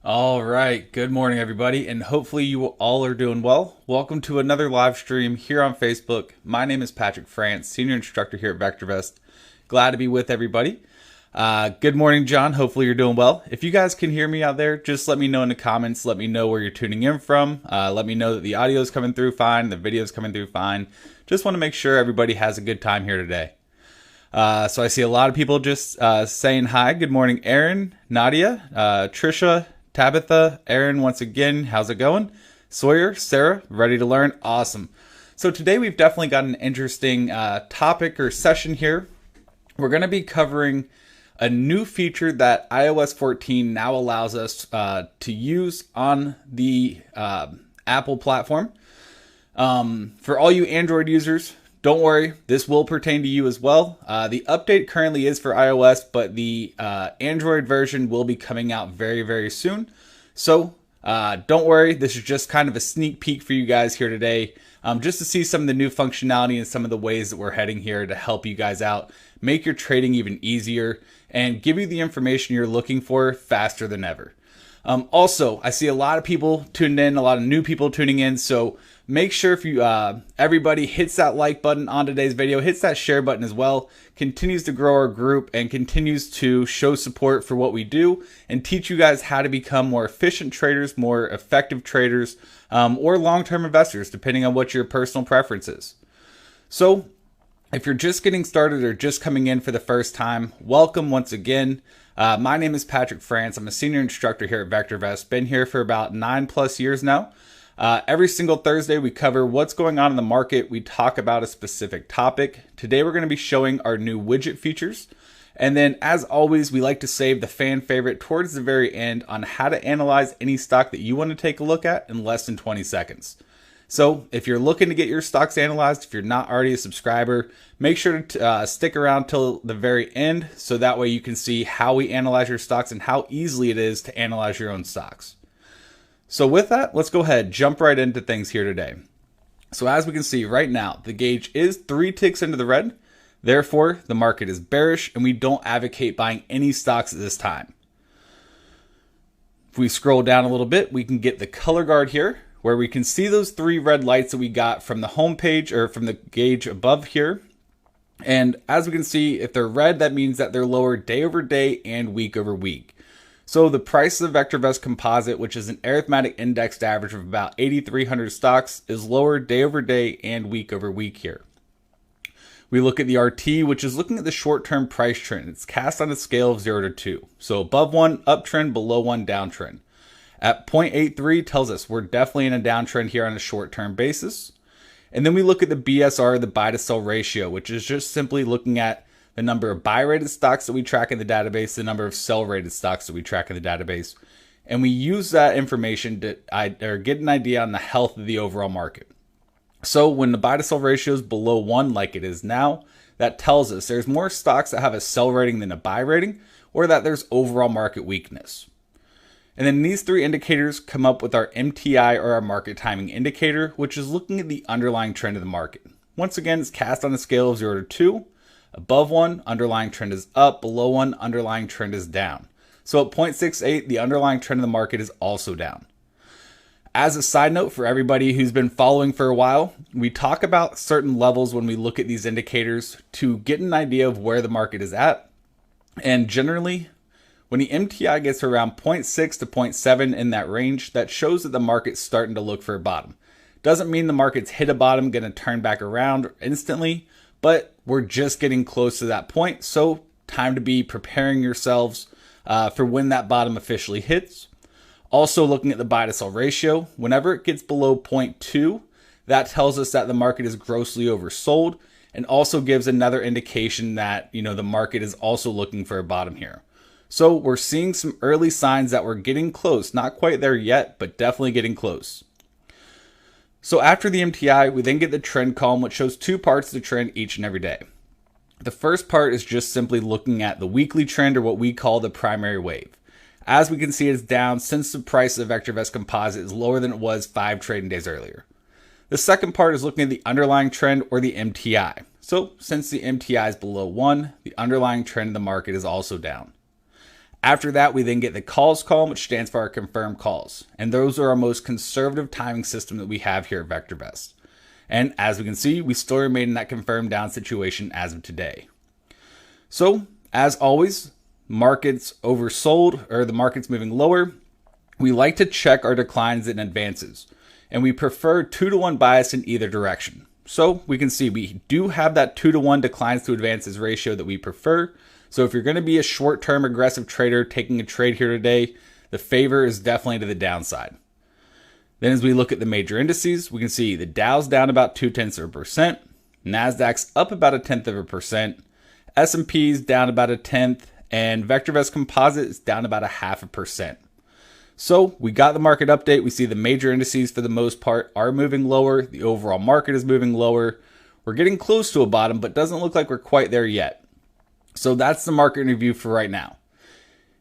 All right, good morning everybody, and hopefully you all are doing well. Welcome to another live stream here on Facebook. My name is Patrick France, Senior Instructor here at VectorVest. Glad to be with everybody. Good morning, John. Hopefully you're doing well. If you guys can hear me out there, just let me know in the comments. Let me know where you're tuning in from. Let me know that the audio is coming through fine, the video is coming through fine. Just want to make sure everybody has a good time here today. So I see a lot of people just saying hi. Good morning, Aaron, Nadia, Trisha, Tabitha, Aaron, once again, how's it going? Sawyer, Sarah, ready to learn? Awesome. So today we've definitely got an interesting topic or session here. We're going to be covering a new feature that iOS 14 now allows us to use on the Apple platform. For all you Android users, don't worry, this will pertain to you as well. The update currently is for iOS, but the Android version will be coming out very, very soon. So don't worry, this is just kind of a sneak peek for you guys here today, just to see some of the new functionality and some of the ways that we're heading here to help you guys out, make your trading even easier, and give you the information you're looking for faster than ever. Also, I see a lot of people tuned in, a lot of new people tuning in, so make sure if you everybody hits that like button on today's video, hits that share button as well, continues to grow our group and continues to show support for what we do and teach you guys how to become more efficient traders, more effective traders, or long-term investors, depending on what your personal preference is. So if you're just getting started or just coming in for the first time, welcome once again. My name is Patrick France. I'm a senior instructor here at VectorVest. Been here for about 9+ years now. Every single Thursday, we cover what's going on in the market. We talk about a specific topic. Today, we're going to be showing our new widget features. And then, as always, we like to save the fan favorite towards the very end on how to analyze any stock that you want to take a look at in less than 20 seconds. So if you're looking to get your stocks analyzed, if you're not already a subscriber, make sure to stick around till the very end so that way you can see how we analyze your stocks and how easily it is to analyze your own stocks. So with that, let's go ahead, jump right into things here today. So as we can see right now, the gauge is 3 ticks into the red. Therefore, the market is bearish and we don't advocate buying any stocks at this time. If we scroll down a little bit, we can get the color guard here, where we can see those 3 red lights that we got from the home page or from the gauge above here. And as we can see, if they're red, that means that they're lower day over day and week over week. So the price of the VectorVest composite, which is an arithmetic indexed average of about 8,300 stocks, is lower day over day and week over week here. We look at the RT, which is looking at the short-term price trend. It's cast on a scale of 0 to 2. So above 1, uptrend, below 1, downtrend. At 0.83 tells us we're definitely in a downtrend here on a short-term basis. And then we look at the BSR, the buy to sell ratio, which is just simply looking at the number of buy-rated stocks that we track in the database, the number of sell-rated stocks that we track in the database. And we use that information to get an idea on the health of the overall market. So when the buy to sell ratio is below 1 like it is now, that tells us there's more stocks that have a sell rating than a buy rating, or that there's overall market weakness. And then these 3 indicators come up with our MTI or our market timing indicator, which is looking at the underlying trend of the market. Once again, it's cast on a scale of 0 to 2. Above 1, underlying trend is up. Below 1, underlying trend is down. So at 0.68, the underlying trend of the market is also down. As a side note for everybody who's been following for a while, we talk about certain levels when we look at these indicators to get an idea of where the market is at. And generally, when the MTI gets around 0.6 to 0.7 in that range, that shows that the market's starting to look for a bottom. Doesn't mean the market's hit a bottom, going to turn back around instantly, but we're just getting close to that point. So time to be preparing yourselves for when that bottom officially hits. Also looking at the buy to sell ratio, whenever it gets below 0.2, that tells us that the market is grossly oversold and also gives another indication that, the market is also looking for a bottom here. So we're seeing some early signs that we're getting close. Not quite there yet, but definitely getting close. So after the MTI, we then get the trend column, which shows 2 parts of the trend each and every day. The first part is just simply looking at the weekly trend, or what we call the primary wave. As we can see, it's down since the price of the VectorVest composite is lower than it was 5 trading days earlier. The second part is looking at the underlying trend, or the MTI. So since the MTI is below 1, the underlying trend in the market is also down. After that, we then get the calls column, which stands for our confirmed calls. And those are our most conservative timing system that we have here at VectorVest. And as we can see, we still remain in that confirmed down situation as of today. So as always, markets oversold or the market's moving lower. We like to check our declines and advances. And we prefer 2-to-1 bias in either direction. So we can see we do have that 2-to-1 declines to advances ratio that we prefer. So if you're going to be a short-term aggressive trader taking a trade here today, the favor is definitely to the downside. Then as we look at the major indices, we can see the Dow's down about 0.2%, Nasdaq's up about 0.1%, S&P's down about 0.1%, and VectorVest Composite is down about 0.5%. So we got the market update. We see the major indices for the most part are moving lower. The overall market is moving lower. We're getting close to a bottom, but doesn't look like we're quite there yet. So that's the market review for right now.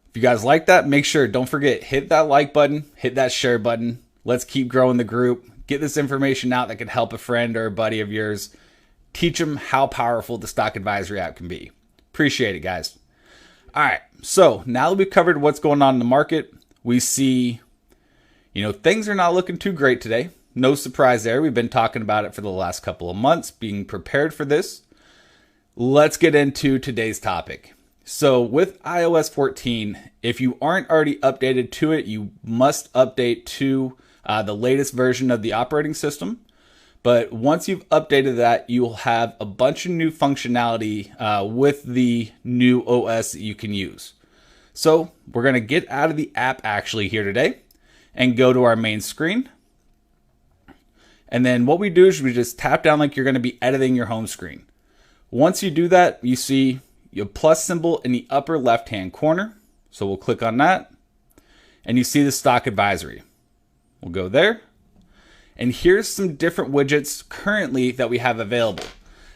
If you guys like that, make sure, don't forget, hit that like button, hit that share button. Let's keep growing the group. Get this information out that could help a friend or a buddy of yours. Teach them how powerful the stock advisory app can be. Appreciate it, guys. All right, so now that we've covered what's going on in the market, we see, things are not looking too great today. No surprise there. We've been talking about it for the last couple of months, being prepared for this. Let's get into today's topic. So with iOS 14, if you aren't already updated to it, you must update to the latest version of the operating system. But once you've updated that, you'll have a bunch of new functionality with the new OS that you can use. So we're going to get out of the app actually here today and go to our main screen. And then what we do is we just tap down like you're going to be editing your home screen. Once you do that, you see your plus symbol in the upper left-hand corner. So we'll click on that and you see the stock advisory. We'll go there. And here's some different widgets currently that we have available.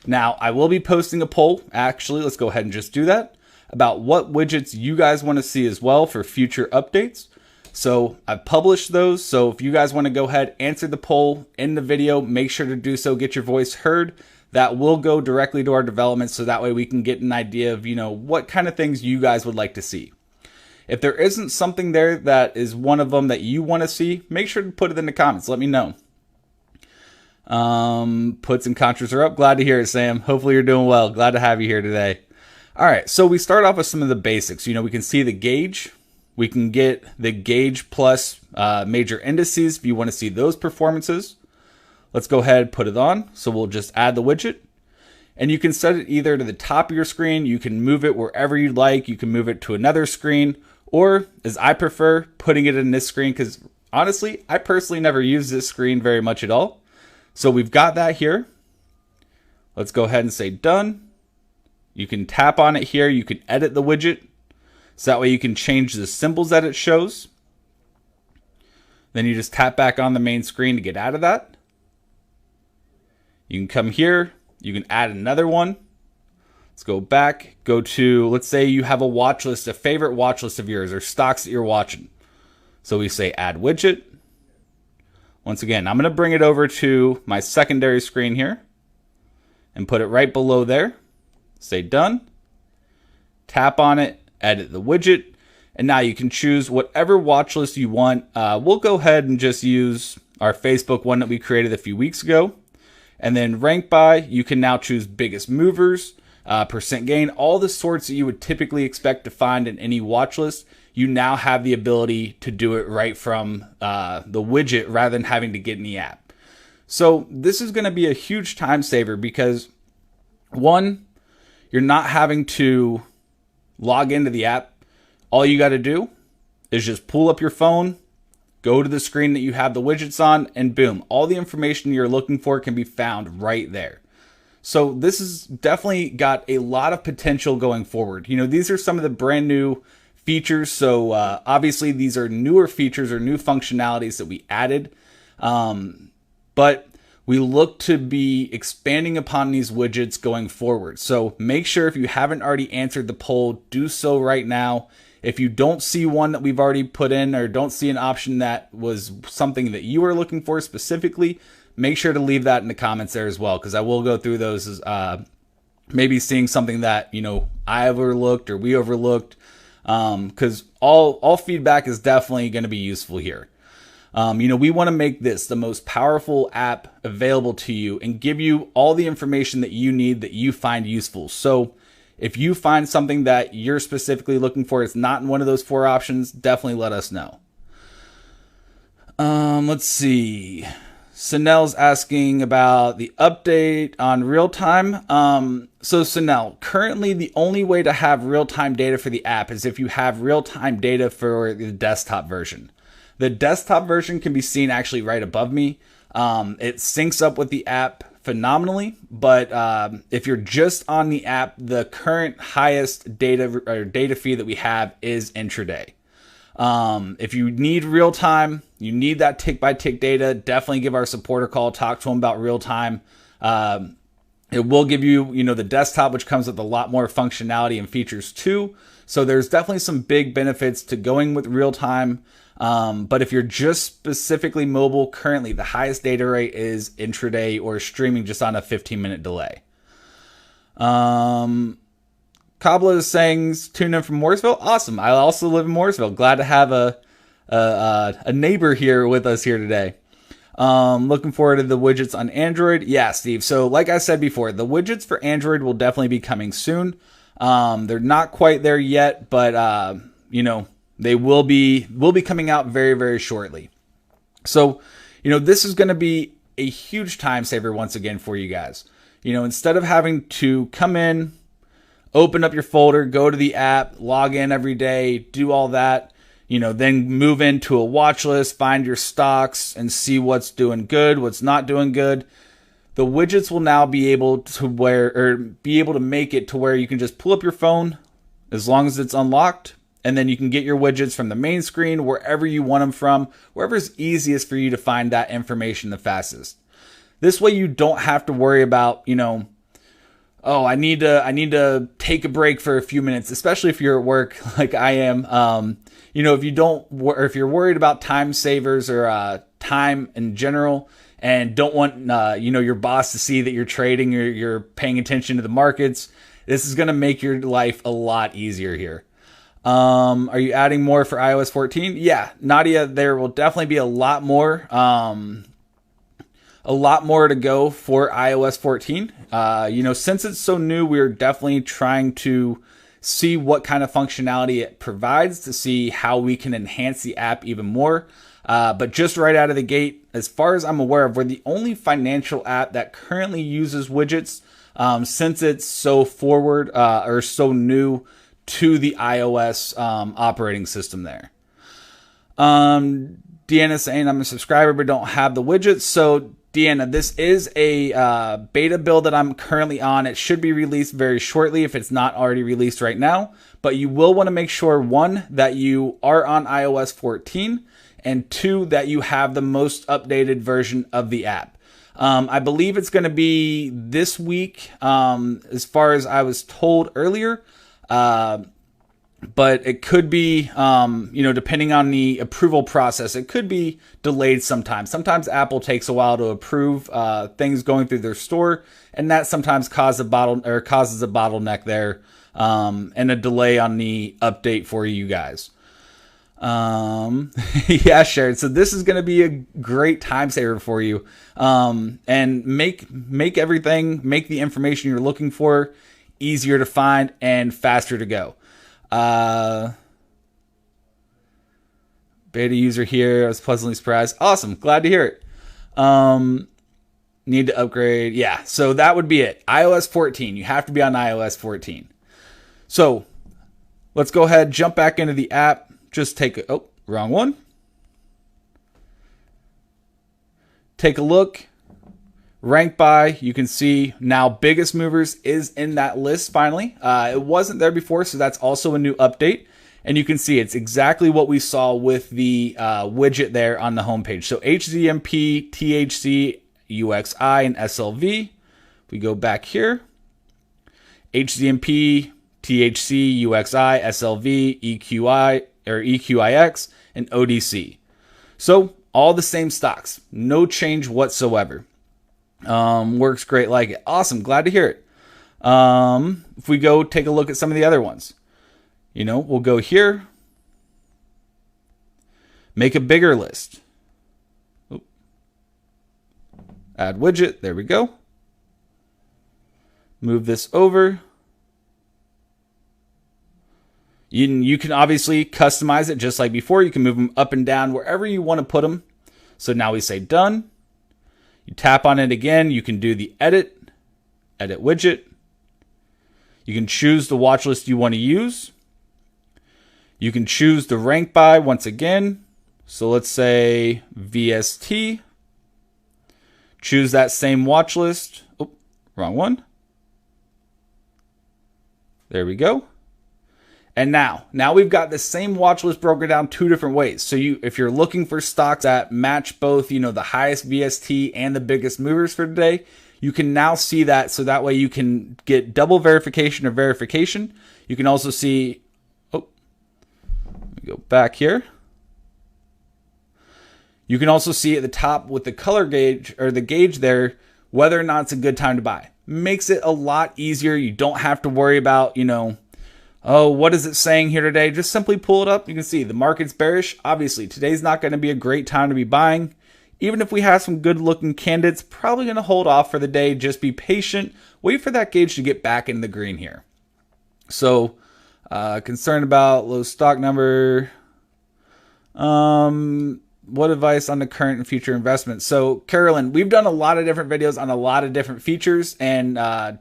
Now, I will be posting a poll. Actually, let's go ahead and just do that about what widgets you guys want to see as well for future updates. So I've published those. So if you guys want to go ahead, answer the poll in the video, make sure to do so, get your voice heard. That will go directly to our development. So that way we can get an idea of, what kind of things you guys would like to see. If there isn't something there that is one of them that you want to see, make sure to put it in the comments. Let me know. Puts and contras are up. Glad to hear it, Sam. Hopefully you're doing well. Glad to have you here today. All right, so we start off with some of the basics. We can see the gauge. We can get the gauge plus major indices if you want to see those performances. Let's go ahead and put it on. So we'll just add the widget. And you can set it either to the top of your screen. You can move it wherever you'd like. You can move it to another screen. Or, as I prefer, putting it in this screen. Because honestly, I personally never use this screen very much at all. So we've got that here. Let's go ahead and say done. You can tap on it here. You can edit the widget. So that way you can change the symbols that it shows. Then you just tap back on the main screen to get out of that. You can come here. You can add another one. Let's go back. Go to, let's say you have a watch list, a favorite watch list of yours or stocks that you're watching. So we say add widget. Once again, I'm going to bring it over to my secondary screen here and put it right below there. Say done. Tap on it, edit the widget, and now you can choose whatever watch list you want. We'll go ahead and just use our Facebook one that we created a few weeks ago. And then rank by, you can now choose biggest movers, percent gain, all the sorts that you would typically expect to find in any watch list. You now have the ability to do it right from the widget rather than having to get in the app. So this is going to be a huge time saver because, one, you're not having to log into the app. All you got to do is just pull up your phone, go to the screen that you have the widgets on, and boom, all the information you're looking for can be found right there. So this has definitely got a lot of potential going forward. These are some of the brand new features. So obviously these are newer features or new functionalities that we added. But we look to be expanding upon these widgets going forward. So make sure if you haven't already answered the poll, do so right now. If you don't see one that we've already put in or don't see an option that was something that you were looking for specifically, make sure to leave that in the comments there as well, because I will go through those maybe seeing something that, I overlooked or we overlooked, because all feedback is definitely going to be useful here. We want to make this the most powerful app available to you and give you all the information that you need that you find useful. So if you find something that you're specifically looking for, it's not in one of those 4 options, definitely let us know. Let's see. Sanel's asking about the update on real-time. So Sanel, currently the only way to have real-time data for the app is if you have real-time data for the desktop version. The desktop version can be seen actually right above me. It syncs up with the app phenomenally, but if you're just on the app, the current highest data feed that we have is intraday. If you need real time, you need that tick by tick data, definitely give our support a call, talk to them about real time. It will give you, the desktop, which comes with a lot more functionality and features too. So there's definitely some big benefits to going with real time. But if you're just specifically mobile, currently the highest data rate is intraday or streaming just on a 15-minute delay. Kabla is saying tune in from Mooresville. Awesome. I also live in Mooresville. Glad to have a neighbor here with us here today. Looking forward to the widgets on Android. Yeah, Steve. So like I said before, the widgets for Android will definitely be coming soon. They're not quite there yet, but they will be coming out very, very shortly. So, this is going to be a huge time saver once again for you guys. Instead of having to come in, open up your folder, go to the app, log in every day, do all that, then move into a watch list, find your stocks and see what's doing good, what's not doing good. The widgets will now be able to make it to where you can just pull up your phone as long as it's unlocked. And then you can get your widgets from the main screen, wherever you want them from, wherever's easiest for you to find that information the fastest. This way you don't have to worry about, I need to take a break for a few minutes, especially if you're at work like I am. If you're worried about time savers or time in general and don't want, your boss to see that you're trading or you're paying attention to the markets, this is going to make your life a lot easier here. Are you adding more for iOS 14? Yeah, Nadia, there will definitely be a lot more to go for iOS 14. Since it's so new, we're definitely trying to see what kind of functionality it provides to see how we can enhance the app even more. But just right out of the gate, as far as I'm aware of, we're the only financial app that currently uses widgets, since it's so forward, or so new to the iOS operating system there. Deanna saying I'm a subscriber but don't have the widgets. So Deanna, this is a beta build that I'm currently on. It should be released very shortly if it's not already released right now. But you will want to make sure, 1, that you are on iOS 14, and 2, that you have the most updated version of the app. I believe it's going to be this week, as far as I was told earlier. But it could be, depending on the approval process, it could be delayed sometimes. Sometimes Apple takes a while to approve things going through their store, and that sometimes causes a bottleneck there, and a delay on the update for you guys. Yeah, Sharon. So this is going to be a great time saver for you, and make the information you're looking for easier to find and faster to go. Beta user here. I was pleasantly surprised. Awesome. Glad to hear it. Need to upgrade. Yeah. So that would be it. iOS 14. You have to be on iOS 14. So let's go ahead, jump back into the app. Just wrong one. Take a look. Rank by, you can see now biggest movers is in that list finally. It wasn't there before, so that's also a new update. And you can see it's exactly what we saw with the widget there on the homepage. So HZMP, THC, UXI, and SLV. We go back here. HZMP, THC, UXI, SLV, EQI, or EQIX, and ODC. So all the same stocks. No change whatsoever. Works great, like it. Awesome, glad to hear it. If we go take a look at some of the other ones, we'll go here, make a bigger list. Oop. Add widget. There we go. Move this over. You can obviously customize it just like before. You can move them up and down wherever you want to put them. So now we say done. You tap on it again. You can do the edit widget. You can choose the watch list you want to use. You can choose the rank by once again. So let's say VST. Choose that same watch list. Oh, wrong one. There we go. And now we've got the same watch list broken down two different ways. So if you're looking for stocks that match both, the highest VST and the biggest movers for today, you can now see that. So that way you can get double verification or verification. You can also see, let me go back here. You can also see at the top with the color gauge or the gauge there, whether or not it's a good time to buy. Makes it a lot easier. You don't have to worry about, oh, what is it saying here today? Just simply pull it up. You can see the market's bearish. Obviously, today's not going to be a great time to be buying. Even if we have some good looking candidates, probably going to hold off for the day. Just be patient. Wait for that gauge to get back in the green here. So, concerned about low stock number. What advice on the current and future investments? So, Carolyn, we've done a lot of different videos on a lot of different features and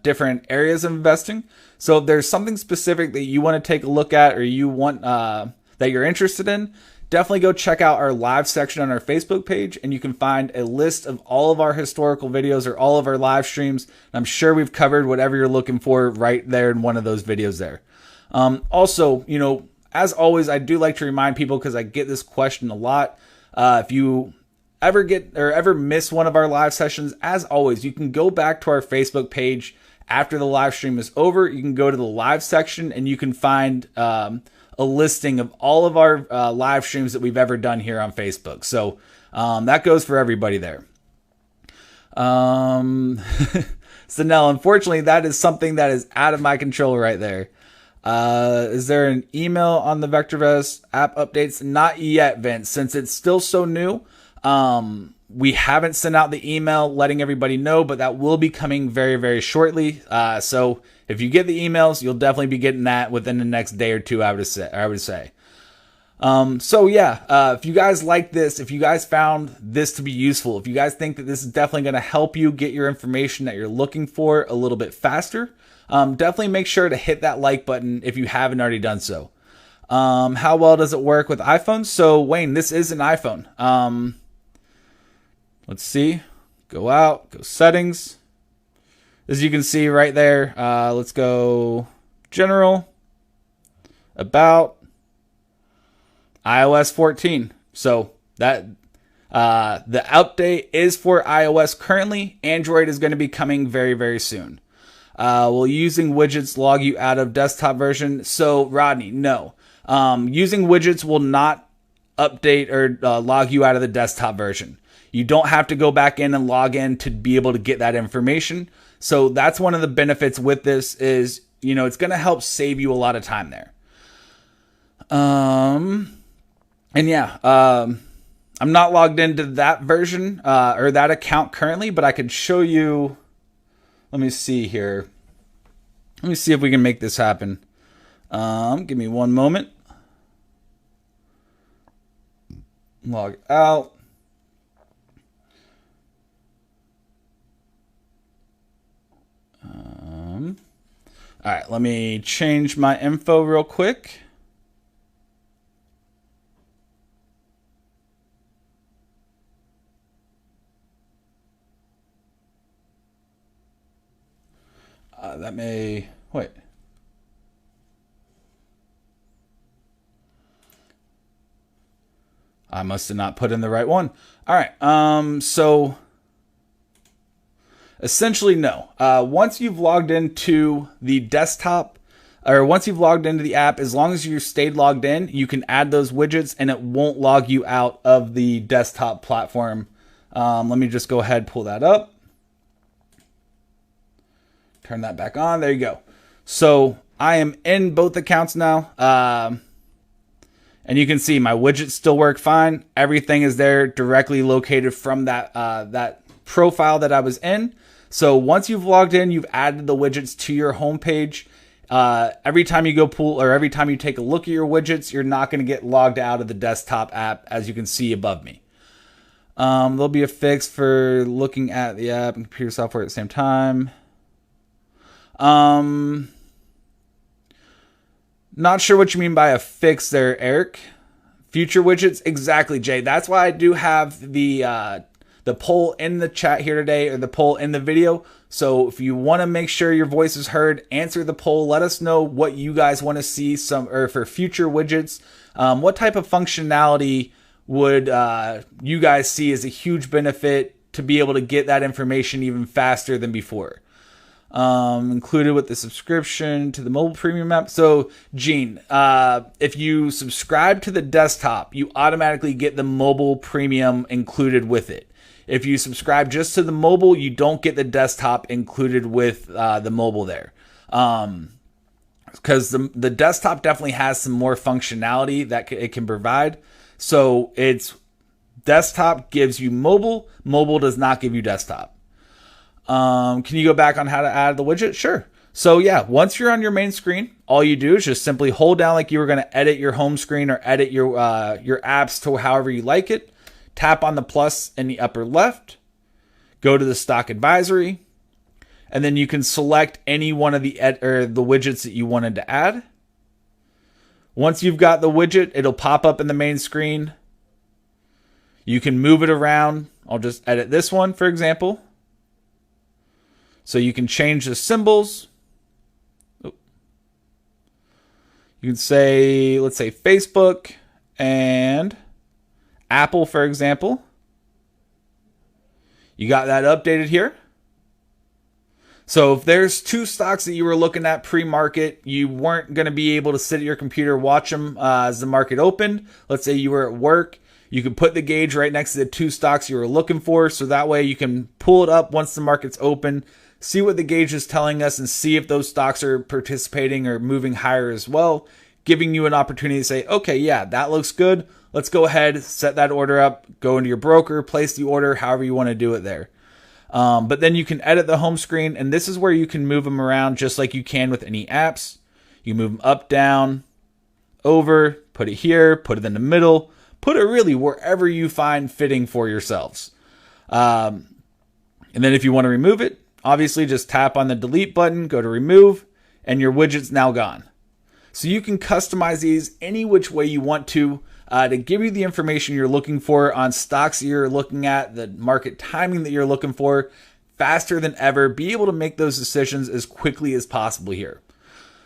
different areas of investing. So if there's something specific that you want to take a look at or you want that you're interested in, definitely go check out our live section on our Facebook page, and you can find a list of all of our historical videos or all of our live streams. I'm sure we've covered whatever you're looking for right there in one of those videos there. Also, as always, I do like to remind people, because I get this question a lot. If you ever miss one of our live sessions, as always, you can go back to our Facebook page after the live stream is over. You can go to the live section and you can find a listing of all of our live streams that we've ever done here on Facebook. So that goes for everybody there. So now, unfortunately, that is something that is out of my control right there. Is there an email on the VectorVest app updates? Not yet, Vince, since it's still so new. We haven't sent out the email letting everybody know, but that will be coming very, very shortly. So if you get the emails, you'll definitely be getting that within the next day or two, I would say. So yeah, if you guys like this, if you guys found this to be useful, if you guys think that this is definitely going to help you get your information that you're looking for a little bit faster, definitely make sure to hit that like button if you haven't already done so. How well does it work with iPhones? So Wayne, this is an iPhone. Let's see, go out, go settings. As you can see right there, let's go general, about, iOS 14. So that the update is for iOS currently. Android is going to be coming very, very soon. Will using widgets log you out of desktop version? So Rodney, no. Using widgets will not update or log you out of the desktop version. You don't have to go back in and log in to be able to get that information. So that's one of the benefits with this is, it's going to help save you a lot of time there. And yeah, I'm not logged into that version or that account currently, but I could show you. Let me see here. Let me see if we can make this happen. Give me one moment. Log out. All right, let me change my info real quick. That may, wait. I must have not put in the right one. All right, so essentially, no. Once you've logged into the desktop, or once you've logged into the app, as long as you stayed logged in, you can add those widgets and it won't log you out of the desktop platform. Let me just go ahead and pull that up. turn that back on. There you go. So I am in both accounts now. And you can see my widgets still work fine. Everything is there directly located from that that profile that I was in. So once you've logged in, you've added the widgets to your homepage. Every time you go pull or every time you take a look at your widgets, you're not going to get logged out of the desktop app, as you can see above me. There'll be a fix for looking at the app and computer software at the same time. Not sure what you mean by a fix there, Eric. Future widgets? Exactly, Jay. That's why I do have the poll in the chat here today, or the poll in the video. So if you want to make sure your voice is heard, answer the poll. Let us know what you guys want to see for future widgets. What type of functionality would you guys see as a huge benefit to be able to get that information even faster than before? Included with the subscription to the mobile premium app. So Gene, if you subscribe to the desktop, you automatically get the mobile premium included with it. If you subscribe just to the mobile, you don't get the desktop included with the mobile there. Because the desktop definitely has some more functionality that it can provide. So it's desktop gives you mobile, mobile does not give you desktop. Can you go back on how to add the widget? Sure. So yeah, once you're on your main screen, all you do is just simply hold down like you were going to edit your home screen or edit your apps to however you like it. Tap on the plus in the upper left, go to the stock advisory, and then you can select any one of the widgets that you wanted to add. Once you've got the widget, it'll pop up in the main screen. You can move it around. I'll just edit this one, for example. So you can change the symbols. You can say, let's say Facebook and Apple, for example. You got that updated here. So if there's two stocks that you were looking at pre-market, you weren't going to be able to sit at your computer, watch them as the market opened. Let's say you were at work. You could put the gauge right next to the two stocks you were looking for. So that way you can pull it up once the market's open, see what the gauge is telling us, and see if those stocks are participating or moving higher as well, giving you an opportunity to say, okay, yeah, that looks good. Let's go ahead, set that order up, go into your broker, place the order, however you want to do it there. But then you can edit the home screen, and this is where you can move them around just like you can with any apps. You move them up, down, over, put it here, put it in the middle, put it really wherever you find fitting for yourselves. And then if you want to remove it, obviously just tap on the delete button, go to remove, and your widget's now gone. So you can customize these any which way you want to give you the information you're looking for on stocks you're looking at, the market timing that you're looking for, faster than ever. Be able to make those decisions as quickly as possible here.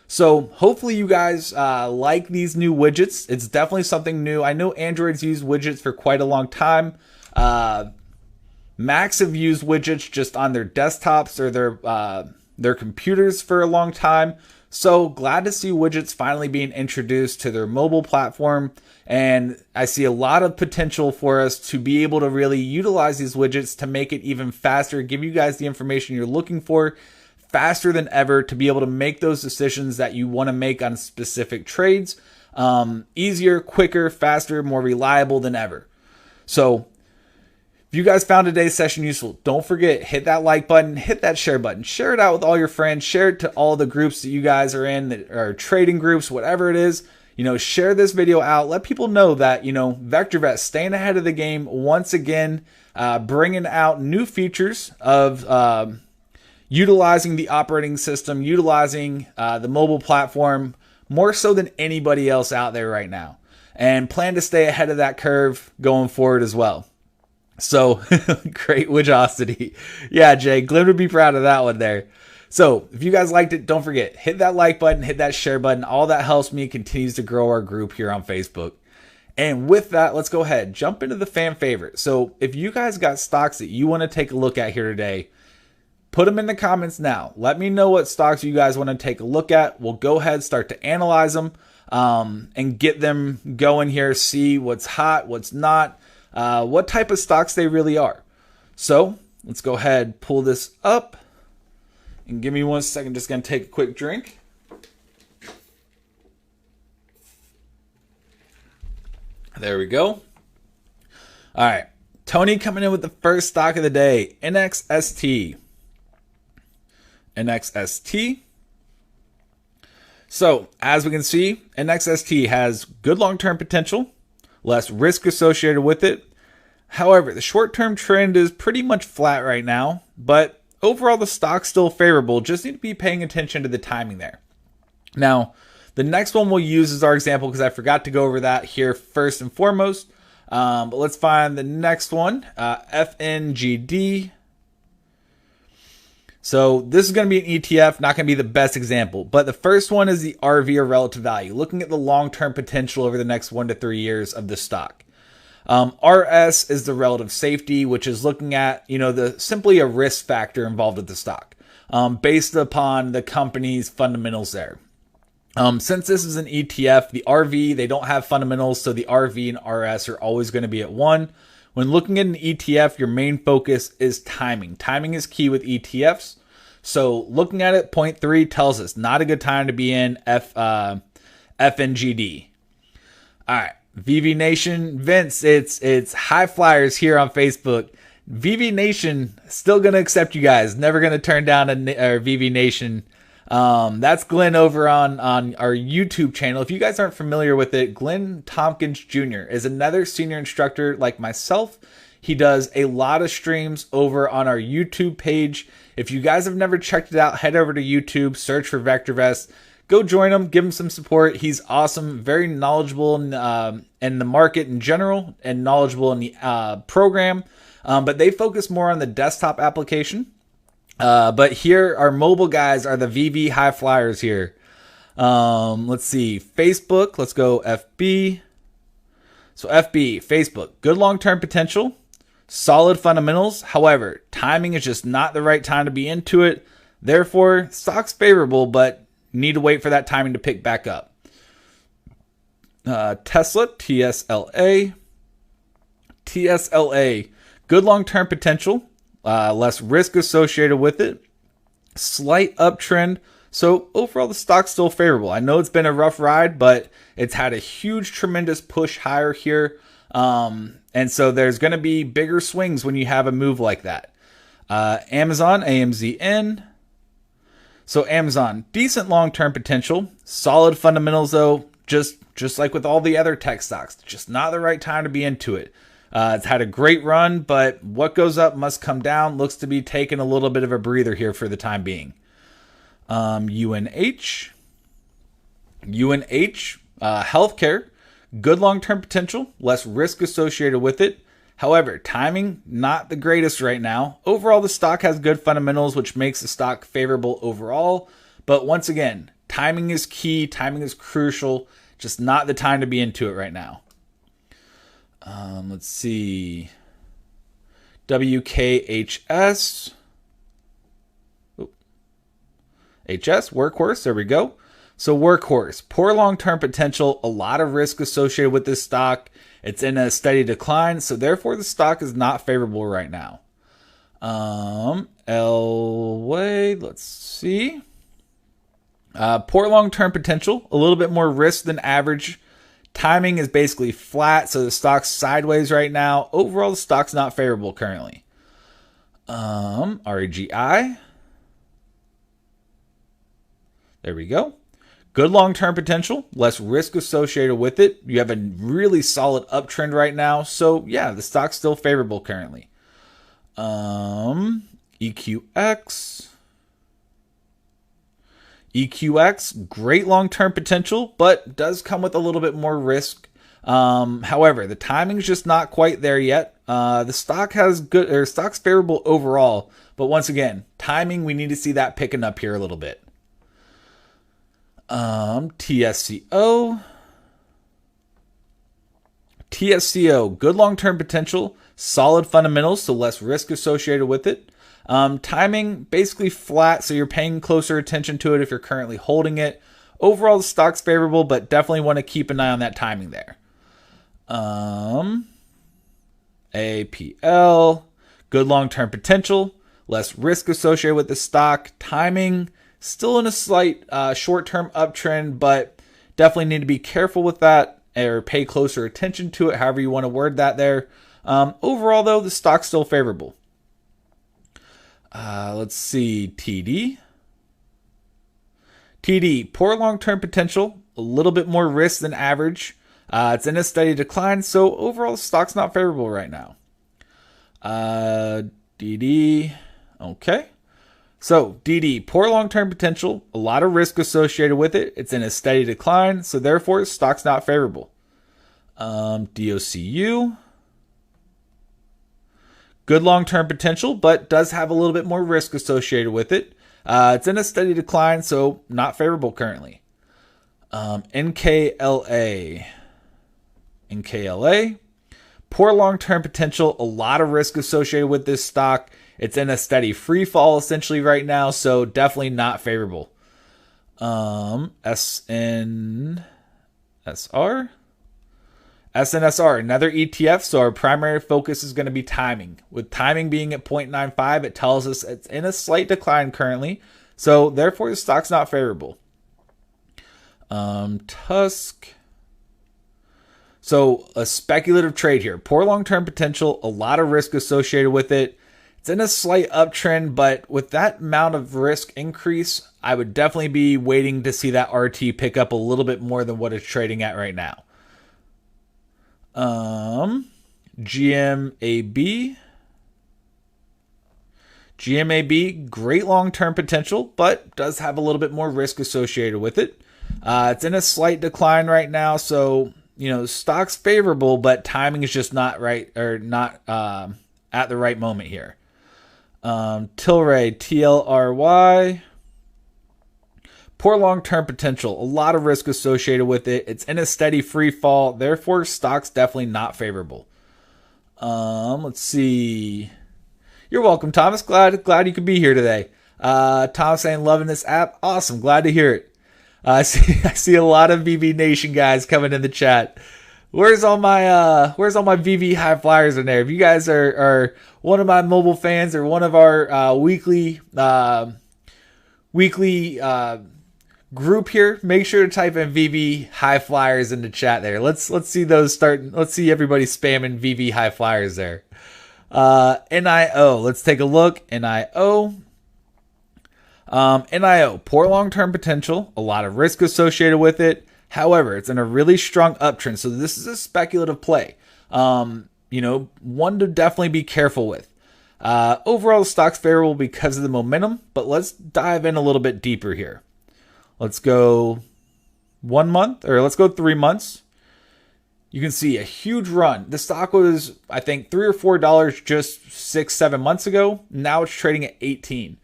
So hopefully you guys like these new widgets. It's definitely something new. I know Android's used widgets for quite a long time. Macs have used widgets just on their desktops or their computers for a long time. So glad to see widgets finally being introduced to their mobile platform. And I see a lot of potential for us to be able to really utilize these widgets to make it even faster, give you guys the information you're looking for faster than ever, to be able to make those decisions that you want to make on specific trades. Easier, quicker, faster, more reliable than ever. So if you guys found today's session useful, don't forget, hit that like button, hit that share button, share it out with all your friends, share it to all the groups that you guys are in, that are trading groups, whatever it is. Share this video out. Let people know that, VectorVest staying ahead of the game once again, bringing out new features of utilizing the operating system, utilizing the mobile platform more so than anybody else out there right now, and plan to stay ahead of that curve going forward as well. So great widgosity. Yeah, Jay, Glenn would be proud of that one there. So if you guys liked it, don't forget, hit that like button, hit that share button. All that helps me, continues to grow our group here on Facebook. And with that, let's go ahead, jump into the fan favorite. So if you guys got stocks that you want to take a look at here today, put them in the comments now. Let me know what stocks you guys want to take a look at. We'll go ahead, start to analyze them and get them going here, see what's hot, what's not, what type of stocks they really are. So let's go ahead, pull this up. And give me 1 second, just going to take a quick drink. There we go. All right. Tony coming in with the first stock of the day, Nxst. Nxst. So, as we can see, Nxst has good long-term potential, less risk associated with it. However, the short-term trend is pretty much flat right now, but overall the stock's still favorable. Just need to be paying attention to the timing there. Now, the next one we'll use as our example because I forgot to go over that here first and foremost. But let's find the next one, FNGD. So this is going to be an ETF, not going to be the best example. But the first one is the RV, or relative value, looking at the long-term potential over the next 1 to 3 years of the stock. RS is the relative safety, which is looking at, simply a risk factor involved with the stock, based upon the company's fundamentals there. Since this is an ETF, the RV, they don't have fundamentals, so the RV and RS are always going to be at 1. When looking at an ETF, your main focus is timing. Timing is key with ETFs. So looking at it, 0.3 tells us not a good time to be in FNGD. All right, VV Nation, Vince, it's high flyers here on Facebook. VV Nation still gonna accept you guys. Never gonna turn down a VV Nation. That's Glenn over on our YouTube channel. If you guys aren't familiar with it, Glenn Tompkins Jr. is another senior instructor like myself. He does a lot of streams over on our YouTube page. If you guys have never checked it out, head over to YouTube, search for VectorVest, go join him, give him some support. He's awesome, very knowledgeable in the market in general and knowledgeable in the program. But they focus more on the desktop application. But here, our mobile guys are the VV high flyers here. Let's see. Facebook. Let's go FB. So FB, Facebook, good long-term potential, solid fundamentals. However, timing is just not the right time to be into it. Therefore, stock's favorable, but need to wait for that timing to pick back up. Tesla, TSLA. TSLA, good long-term potential. Less risk associated with it. Slight uptrend. So overall, the stock's still favorable. I know it's been a rough ride, but it's had a huge, tremendous push higher here. And so there's going to be bigger swings when you have a move like that. Amazon, AMZN. So Amazon, decent long-term potential. Solid fundamentals, though, just like with all the other tech stocks. Just not the right time to be into it. It's had a great run, but what goes up must come down. Looks to be taking a little bit of a breather here for the time being. UNH, healthcare, good long-term potential, less risk associated with it. However, timing, not the greatest right now. Overall, the stock has good fundamentals, which makes the stock favorable overall. But once again, timing is key. Timing is crucial. Just not the time to be into it right now. Let's see. WKHS. HS, Workhorse, there we go. So Workhorse, poor long-term potential, a lot of risk associated with this stock. It's in a steady decline, so therefore the stock is not favorable right now. Elway, let's see. Poor long-term potential, a little bit more risk than average. Timing is basically flat, so the stock's sideways right now. Overall, the stock's not favorable currently. REGI. There we go. Good long-term potential, less risk associated with it. You have a really solid uptrend right now. So, yeah, the stock's still favorable currently. EQX. EQX, great long-term potential, but does come with a little bit more risk. However, the timing's just not quite there yet. The stock has good, or stock's favorable overall, but once again, timing, we need to see that picking up here a little bit. TSCO. TSCO, good long-term potential, solid fundamentals, so less risk associated with it. Timing, basically flat, so you're paying closer attention to it if you're currently holding it. Overall, the stock's favorable, but definitely want to keep an eye on that timing there. APL, good long-term potential, less risk associated with the stock. Timing, still in a slight short-term uptrend, but definitely need to be careful with that or pay closer attention to it, however you want to word that there. Overall, though, the stock's still favorable. Let's see, TD. TD, poor long-term potential, a little bit more risk than average. It's in a steady decline, so overall the stock's not favorable right now. DD, okay. So DD, poor long-term potential, a lot of risk associated with it. It's in a steady decline, so therefore the stock's not favorable. DOCU, good long-term potential, but does have a little bit more risk associated with it. It's in a steady decline, so not favorable currently. NKLA. Poor long-term potential, a lot of risk associated with this stock. It's in a steady free fall essentially right now, so definitely not favorable. SNSR, another ETF, so our primary focus is going to be timing. With timing being at 0.95, it tells us it's in a slight decline currently, so therefore the stock's not favorable. Tusk. So a speculative trade here. Poor long-term potential, a lot of risk associated with it. It's in a slight uptrend, but with that amount of risk increase, I would definitely be waiting to see that RT pick up a little bit more than what it's trading at right now. GMAB. GMAB, great long-term potential, but does have a little bit more risk associated with it. It's in a slight decline right now, so the stock's favorable, but timing is just not right or not at the right moment here. Tilray, TLRY. Poor long-term potential, a lot of risk associated with it. It's in a steady free fall, therefore stock's definitely not favorable. Let's see. You're welcome, Thomas. Glad you could be here today. Tom saying loving this app. Awesome, glad to hear it. I see a lot of VV Nation guys coming in the chat. Where's all my VV high flyers in there? If you guys are one of my mobile fans or one of our weekly group here, make sure to type in VV high flyers in the chat there. Let's see those start. Let's see everybody spamming VV high flyers there. NIO. Let's take a look. NIO. NIO, poor long-term potential, a lot of risk associated with it. However, it's in a really strong uptrend, so this is a speculative play. One to definitely be careful with. Overall, the stock's favorable because of the momentum, but let's dive in a little bit deeper here. Let's go 1 month, or let's go 3 months. You can see a huge run. The stock was, I think, $3 or $4 just 6-7 months ago. Now it's trading at 18.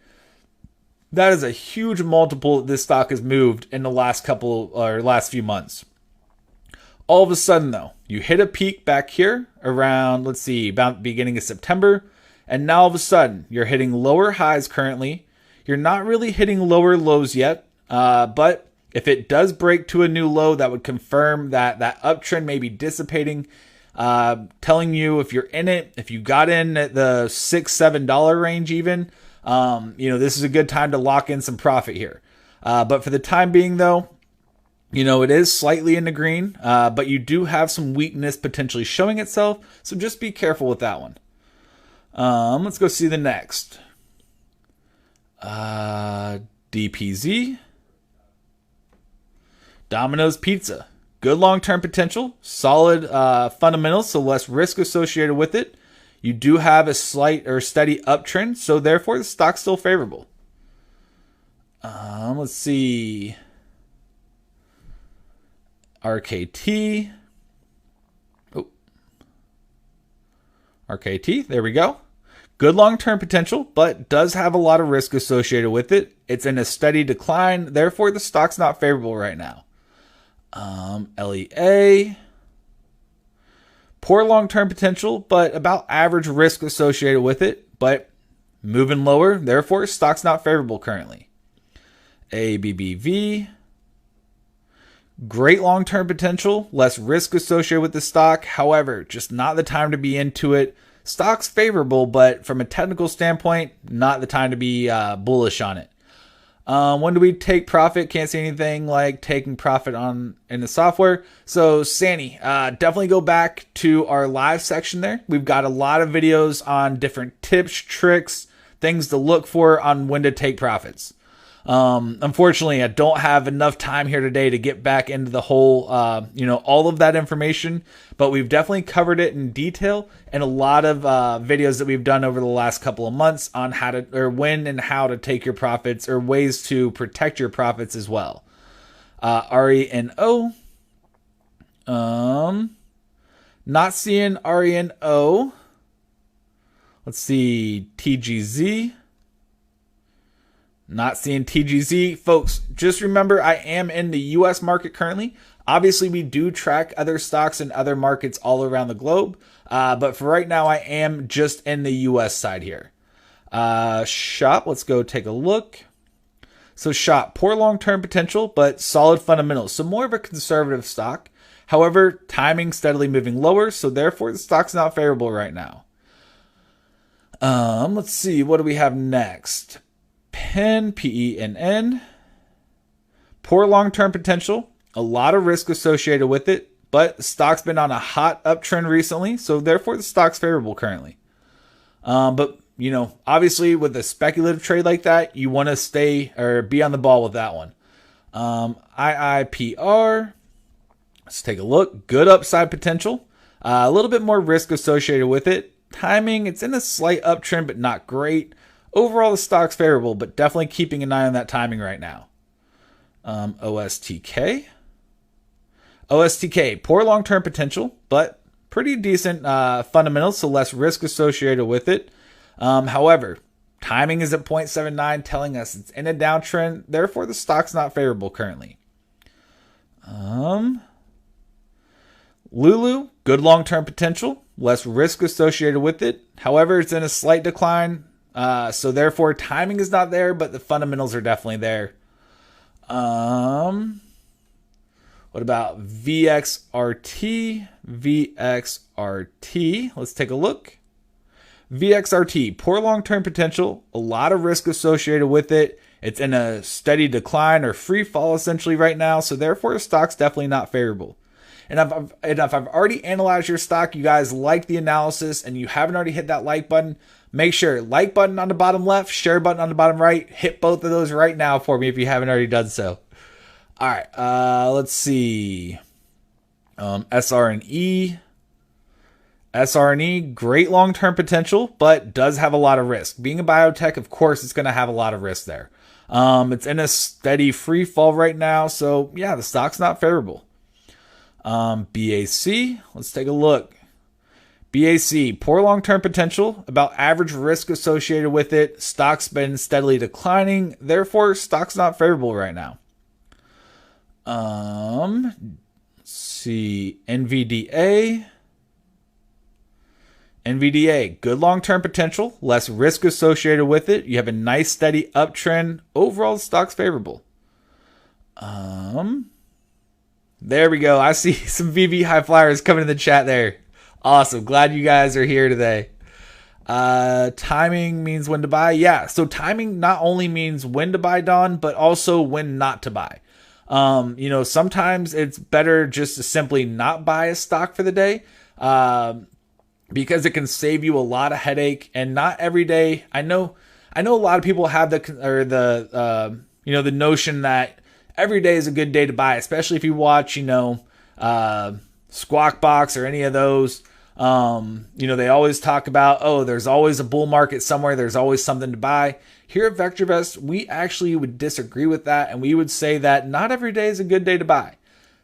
That is a huge multiple this stock has moved in the last few months. All of a sudden, though, you hit a peak back here around, let's see, about beginning of September. And now all of a sudden, you're hitting lower highs currently. You're not really hitting lower lows yet. But if it does break to a new low, that would confirm that uptrend may be dissipating. Telling you if you're in it, if you got in at the $6-7 range even, this is a good time to lock in some profit here. But for the time being, though, it is slightly in the green, but you do have some weakness potentially showing itself. So just be careful with that one. Let's go see the next. DPZ. Domino's Pizza. Good long-term potential, solid fundamentals, so less risk associated with it. You do have a slight or steady uptrend, so therefore the stock's still favorable. Let's see. RKT. Oh. RKT, there we go. Good long-term potential, but does have a lot of risk associated with it. It's in a steady decline, therefore the stock's not favorable right now. LEA. Poor long-term potential, but about average risk associated with it, but moving lower, therefore stock's not favorable currently. ABBV. Great long-term potential, less risk associated with the stock. However, just not the time to be into it. Stock's favorable, but from a technical standpoint, not the time to be bullish on it. When do we take profit? Can't see anything like taking profit in the software. So Sandy, definitely go back to our live section there. We've got a lot of videos on different tips, tricks, things to look for on when to take profits. Unfortunately, I don't have enough time here today to get back into the whole, all of that information, but we've definitely covered it in detail in a lot of videos that we've done over the last couple of months on how to, or when and how to take your profits, or ways to protect your profits as well. RENO. Not seeing RENO. Let's see, TGZ. Not seeing TGZ. Folks, just remember I am in the US market currently. Obviously, we do track other stocks in other markets all around the globe. But for right now, I am just in the US side here. Shop, let's go take a look. So Shop, poor long-term potential, but solid fundamentals. So more of a conservative stock. However, timing steadily moving lower. So therefore, the stock's not favorable right now. Let's see. What do we have next? PENN, PENN. Poor long-term potential. A lot of risk associated with it, but the stock's been on a hot uptrend recently, so therefore the stock's favorable currently. But obviously with a speculative trade like that, you want to stay or be on the ball with that one. IIPR. Let's take a look. Good upside potential. A little bit more risk associated with it. Timing, it's in a slight uptrend, but not great. Overall, the stock's favorable, but definitely keeping an eye on that timing right now. OSTK. OSTK, poor long-term potential, but pretty decent fundamentals, so less risk associated with it. However, timing is at 0.79, telling us it's in a downtrend. Therefore, the stock's not favorable currently. Lulu, good long-term potential, less risk associated with it. However, it's in a slight decline. So therefore timing is not there, but the fundamentals are definitely there. What about VXRT? VXRT. Let's take a look. VXRT, poor long-term potential, a lot of risk associated with it. It's in a steady decline or free fall essentially right now. So therefore the stock's definitely not favorable. And if I've already analyzed your stock, you guys like the analysis and you haven't already hit that like button, make sure like button on the bottom left, share button on the bottom right. Hit both of those right now for me if you haven't already done so. All right, let's see. SRNE. SRNE, great long-term potential, but does have a lot of risk. Being a biotech, of course, it's going to have a lot of risk there. It's in a steady free fall right now, so yeah, the stock's not favorable. BAC, let's take a look. BAC, poor long-term potential, about average risk associated with it. Stock's been steadily declining, therefore stock's not favorable right now. Let's see, NVDA. NVDA, good long-term potential, less risk associated with it. You have a nice steady uptrend. Overall, the stock's favorable. There we go. I see some VV high flyers coming in the chat there. Awesome. Glad you guys are here today. Timing means when to buy. Yeah. So timing not only means when to buy, Don, but also when not to buy. Sometimes it's better just to simply not buy a stock for the day. Because it can save you a lot of headache, and not every day. I know a lot of people have the notion that every day is a good day to buy, especially if you watch, Squawk Box or any of those. They always talk about, there's always a bull market somewhere. There's always something to buy. Here at VectorVest, we actually would disagree with that. And we would say that not every day is a good day to buy.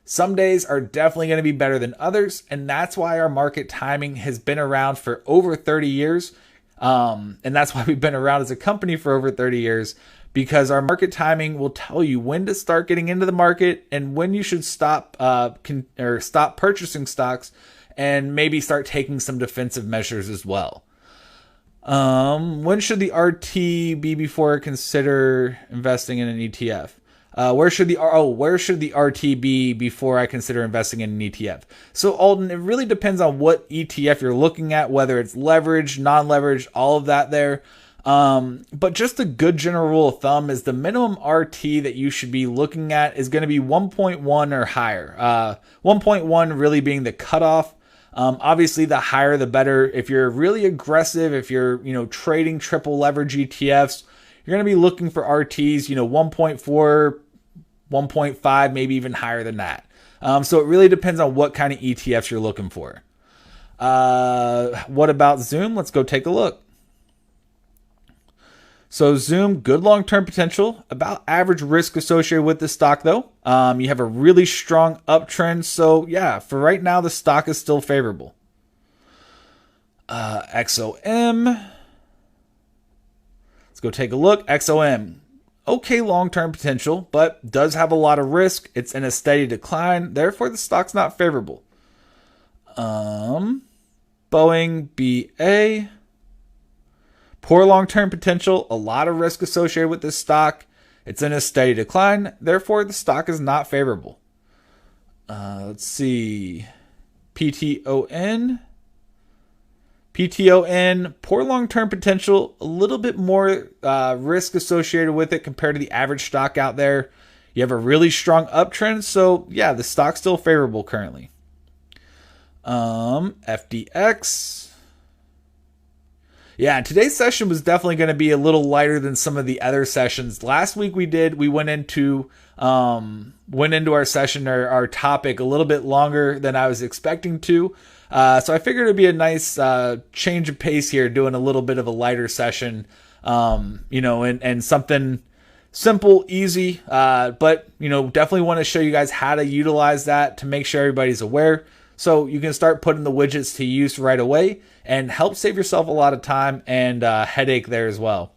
Some days are definitely going to be better than others. And that's why our market timing has been around for over 30 years. And that's why we've been around as a company for over 30 years. Because our market timing will tell you when to start getting into the market and when you should stop purchasing stocks and maybe start taking some defensive measures as well. When should the RT be before consider investing in an ETF? Where should the RT be before I consider investing in an ETF? So Alden, it really depends on what ETF you're looking at, whether it's leveraged, non-leveraged, all of that there. But just a good general rule of thumb is the minimum RT that you should be looking at is going to be 1.1 or higher. 1.1 really being the cutoff. Obviously, the higher the better. If you're really aggressive, if you're trading triple leverage ETFs, you're going to be looking for RTs 1.4, 1.5, maybe even higher than that. So it really depends on what kind of ETFs you're looking for. What about Zoom? Let's go take a look. So Zoom, good long-term potential, about average risk associated with the stock though. You have a really strong uptrend. So yeah, for right now, the stock is still favorable. XOM. Let's go take a look. XOM, okay long-term potential, but does have a lot of risk. It's in a steady decline. Therefore, the stock's not favorable. Boeing, BA. Poor long-term potential, a lot of risk associated with this stock. It's in a steady decline. Therefore, the stock is not favorable. Let's see. PTON. PTON, poor long-term potential, a little bit more risk associated with it compared to the average stock out there. You have a really strong uptrend. So, yeah, the stock's still favorable currently. FDX. Yeah, today's session was definitely going to be a little lighter than some of the other sessions. Last week we went into our session, our topic, a little bit longer than I was expecting to. So I figured it'd be a nice change of pace here, doing a little bit of a lighter session, and something simple, easy, but definitely want to show you guys how to utilize that to make sure everybody's aware. So you can start putting the widgets to use right away and help save yourself a lot of time and headache there as well.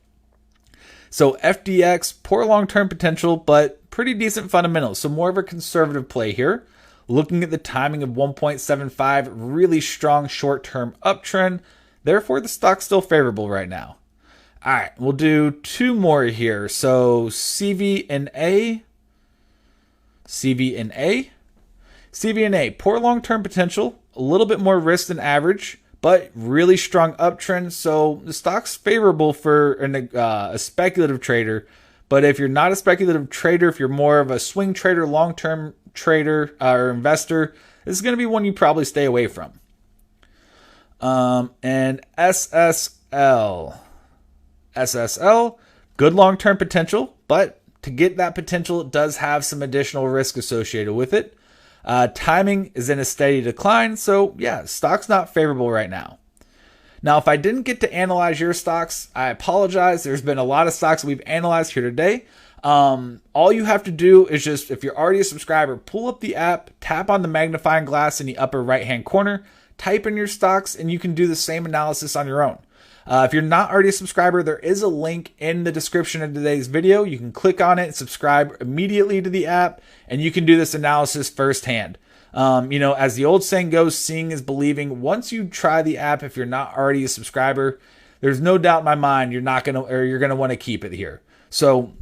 So FDX, poor long-term potential, but pretty decent fundamentals. So more of a conservative play here. Looking at the timing of 1.75, really strong short-term uptrend. Therefore, the stock's still favorable right now. All right, we'll do two more here. So CVNA. CVNA, poor long-term potential, a little bit more risk than average, but really strong uptrend. So the stock's favorable for a speculative trader. But if you're not a speculative trader, if you're more of a swing trader, long-term trader or investor, this is going to be one you probably stay away from. And SSL, good long-term potential, but to get that potential, it does have some additional risk associated with it. Timing is in a steady decline. So yeah, stock's not favorable right now. Now, if I didn't get to analyze your stocks, I apologize. There's been a lot of stocks we've analyzed here today. All you have to do is just, if you're already a subscriber, pull up the app, tap on the magnifying glass in the upper right-hand corner, type in your stocks, and you can do the same analysis on your own. If you're not already a subscriber, there is a link in the description of today's video. You can click on it and subscribe immediately to the app, and you can do this analysis firsthand. As the old saying goes, seeing is believing. Once you try the app, if you're not already a subscriber, there's no doubt in my mind you're going to want to keep it here. So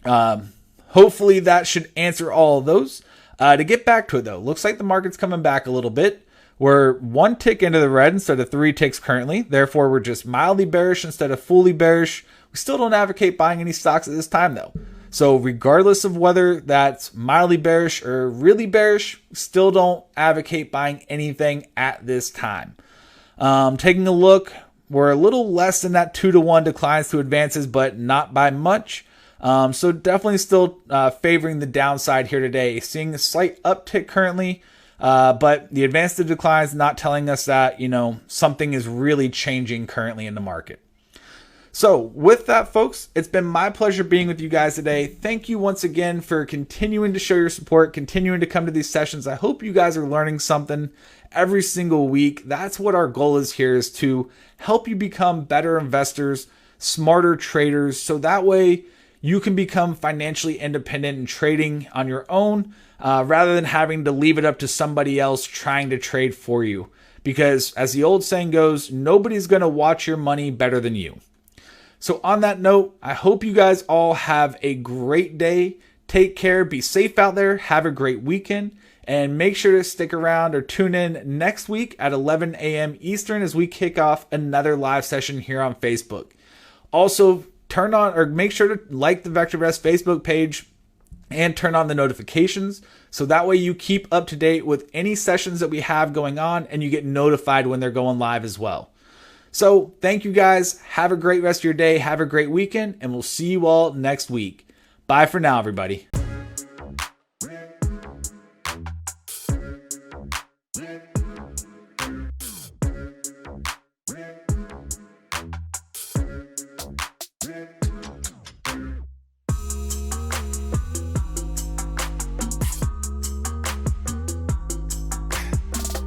hopefully that should answer all of those. To get back to it though, looks like the market's coming back a little bit. We're one tick into the red instead of 3 ticks currently. Therefore, we're just mildly bearish instead of fully bearish. We still don't advocate buying any stocks at this time though. So regardless of whether that's mildly bearish or really bearish, still don't advocate buying anything at this time. Taking a look, we're a little less than that 2-to-1 declines to advances, but not by much. So definitely still favoring the downside here today. Seeing a slight uptick currently, but the advance to declines not telling us that, something is really changing currently in the market. So with that, folks, it's been my pleasure being with you guys today. Thank you once again for continuing to show your support, continuing to come to these sessions. I hope you guys are learning something every single week. That's what our goal is here, is to help you become better investors, smarter traders, so that way you can become financially independent and trading on your own, rather than having to leave it up to somebody else trying to trade for you. Because as the old saying goes, nobody's going to watch your money better than you. So on that note, I hope you guys all have a great day. Take care, be safe out there, have a great weekend, and make sure to stick around or tune in next week at 11 a.m. Eastern as we kick off another live session here on Facebook. Also, turn on or make sure to like the VectorVest Facebook page and turn on the notifications so that way you keep up to date with any sessions that we have going on and you get notified when they're going live as well. So thank you guys. Have a great rest of your day. Have a great weekend, and we'll see you all next week. Bye for now, everybody.